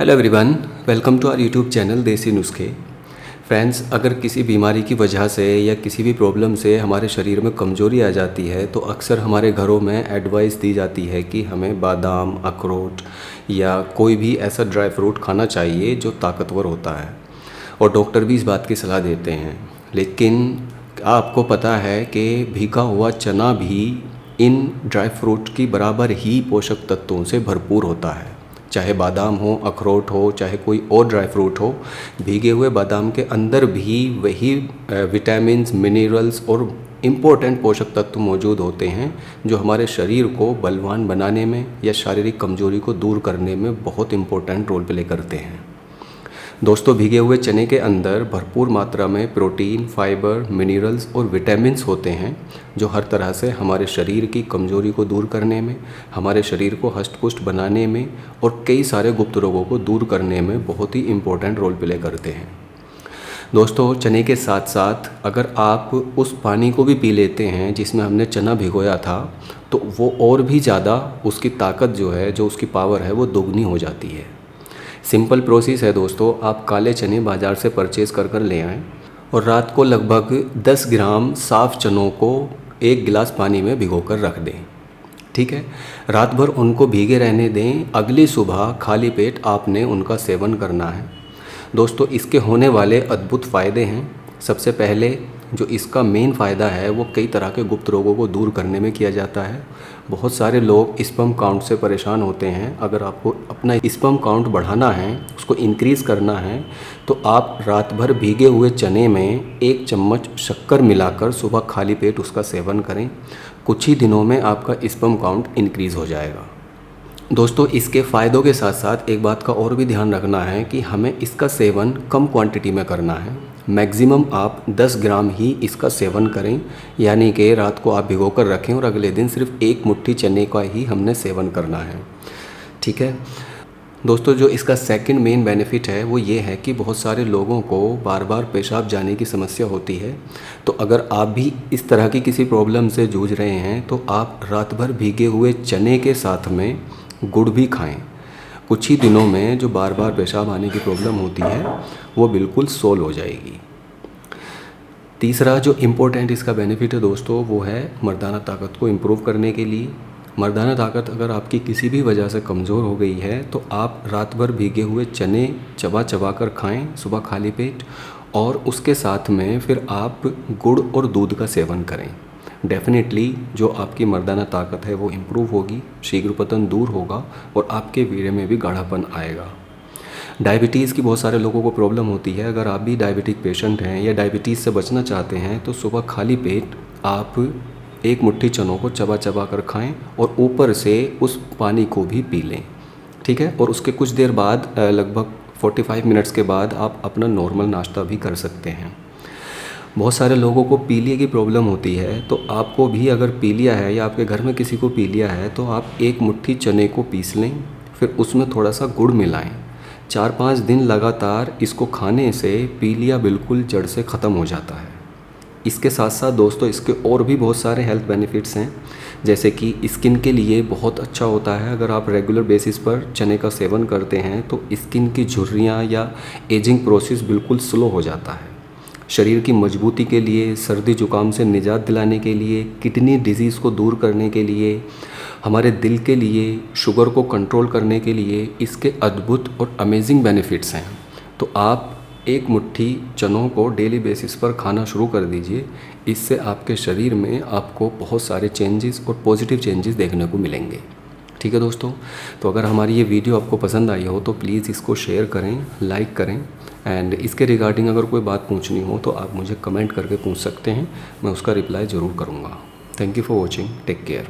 Hello everyone, welcome to our YouTube channel Desi Nuskhe. Friends, अगर किसी बीमारी की वजह से या किसी भी प्रॉब्लम से हमारे शरीर में कमज़ोरी आ जाती है तो अक्सर हमारे घरों में एडवाइस दी जाती है कि हमें बादाम, अखरोट या कोई भी ऐसा ड्राई फ्रूट खाना चाहिए जो ताकतवर होता है, और डॉक्टर भी इस बात की सलाह देते हैं। लेकिन आपको पता है कि भीगा हुआ चना भी इन ड्राई फ्रूट की बराबर ही पोषक तत्वों से भरपूर होता है। चाहे बादाम हो, अखरोट हो, चाहे कोई और ड्राई फ्रूट हो, भीगे हुए बादाम के अंदर भी वही विटामिन्स, मिनरल्स और इम्पोर्टेंट पोषक तत्व मौजूद होते हैं जो हमारे शरीर को बलवान बनाने में या शारीरिक कमजोरी को दूर करने में बहुत इम्पोर्टेंट रोल प्ले करते हैं। दोस्तों, भीगे हुए चने के अंदर भरपूर मात्रा में प्रोटीन, फाइबर, मिनरल्स और विटामिन्स होते हैं जो हर तरह से हमारे शरीर की कमजोरी को दूर करने में, हमारे शरीर को हष्ट-पुष्ट बनाने में और कई सारे गुप्त रोगों को दूर करने में बहुत ही इम्पोर्टेंट रोल प्ले करते हैं। दोस्तों, चने के साथ साथ अगर आप उस पानी को भी पी लेते हैं जिसमें हमने चना भिगोया था, तो वो और भी ज़्यादा उसकी ताकत जो है, जो उसकी पावर है, वो दोगुनी हो जाती है। सिंपल प्रोसेस है दोस्तों, आप काले चने बाज़ार से परचेज़ कर ले आएँ और रात को लगभग 10 ग्राम साफ़ चनों को 1 गिलास पानी में भिगोकर रख दें। ठीक है, रात भर उनको भीगे रहने दें। अगली सुबह खाली पेट आपने उनका सेवन करना है। दोस्तों, इसके होने वाले अद्भुत फ़ायदे हैं। सबसे पहले जो इसका मेन फ़ायदा है वो कई तरह के गुप्त रोगों को दूर करने में किया जाता है। बहुत सारे लोग स्पर्म काउंट से परेशान होते हैं। अगर आपको अपना स्पर्म काउंट बढ़ाना है, उसको इंक्रीज़ करना है, तो आप रात भर भीगे हुए चने में 1 चम्मच शक्कर मिलाकर सुबह खाली पेट उसका सेवन करें। कुछ ही दिनों में आपका स्पर्म काउंट इंक्रीज़ हो जाएगा। दोस्तों, इसके फ़ायदों के साथ साथ एक बात का और भी ध्यान रखना है कि हमें इसका सेवन कम क्वांटिटी में करना है। मैक्सिमम आप 10 ग्राम ही इसका सेवन करें, यानी कि रात को आप भिगो कर रखें और अगले दिन सिर्फ 1 मुट्ठी चने का ही हमने सेवन करना है। ठीक है दोस्तों, जो इसका सेकंड मेन बेनिफिट है वो ये है कि बहुत सारे लोगों को बार बार पेशाब जाने की समस्या होती है। तो अगर आप भी इस तरह की किसी प्रॉब्लम से जूझ रहे हैं तो आप रात भर भीगे हुए चने के साथ में गुड़ भी खाएं। कुछ ही दिनों में जो बार बार पेशाब आने की प्रॉब्लम होती है वो बिल्कुल सोल्व हो जाएगी। तीसरा जो इम्पोर्टेंट इसका बेनिफिट है दोस्तों, वो है मर्दाना ताकत को इम्प्रूव करने के लिए। मर्दाना ताकत अगर आपकी किसी भी वजह से कमज़ोर हो गई है तो आप रात भर भीगे हुए चने चबा चबा कर खाएँ सुबह खाली पेट, और उसके साथ में फिर आप गुड़ और दूध का सेवन करें। डेफिनेटली जो आपकी मर्दाना ताकत है वो इम्प्रूव होगी, शीघ्रपतन दूर होगा और आपके वीर्य में भी गाढ़ापन आएगा। डायबिटीज़ की बहुत सारे लोगों को प्रॉब्लम होती है। अगर आप भी डायबिटिक पेशेंट हैं या डायबिटीज़ से बचना चाहते हैं तो सुबह खाली पेट आप 1 मुट्ठी चनों को चबा चबा कर खाएं और ऊपर से उस पानी को भी पी लें। ठीक है, और उसके कुछ देर बाद लगभग 45 मिनट्स के बाद आप अपना नॉर्मल नाश्ता भी कर सकते हैं। बहुत सारे लोगों को पीलिया की प्रॉब्लम होती है, तो आपको भी अगर पीलिया है या आपके घर में किसी को पीलिया है तो आप 1 मुट्ठी चने को पीस लें, फिर उसमें थोड़ा सा गुड़ मिलाएं। 4-5 दिन लगातार इसको खाने से पीलिया बिल्कुल जड़ से ख़त्म हो जाता है। इसके साथ साथ दोस्तों इसके और भी बहुत सारे हेल्थ बेनिफिट्स हैं, जैसे कि स्किन के लिए बहुत अच्छा होता है। अगर आप रेगुलर बेसिस पर चने का सेवन करते हैं तो स्किन की झुर्रियाँ या एजिंग प्रोसेस बिल्कुल स्लो हो जाता है। शरीर की मजबूती के लिए, सर्दी जुकाम से निजात दिलाने के लिए, किडनी डिजीज़ को दूर करने के लिए, हमारे दिल के लिए, शुगर को कंट्रोल करने के लिए इसके अद्भुत और अमेजिंग बेनिफिट्स हैं। तो आप 1 मुट्ठी चनों को डेली बेसिस पर खाना शुरू कर दीजिए। इससे आपके शरीर में आपको बहुत सारे चेंजेस और पॉजिटिव चेंजेस देखने को मिलेंगे। ठीक है दोस्तों, तो अगर हमारी ये वीडियो आपको पसंद आई हो तो प्लीज़ इसको शेयर करें, लाइक करें, एंड इसके रिगार्डिंग अगर कोई बात पूछनी हो तो आप मुझे कमेंट करके पूछ सकते हैं। मैं उसका रिप्लाई ज़रूर करूँगा। Thank you for watching. Take care.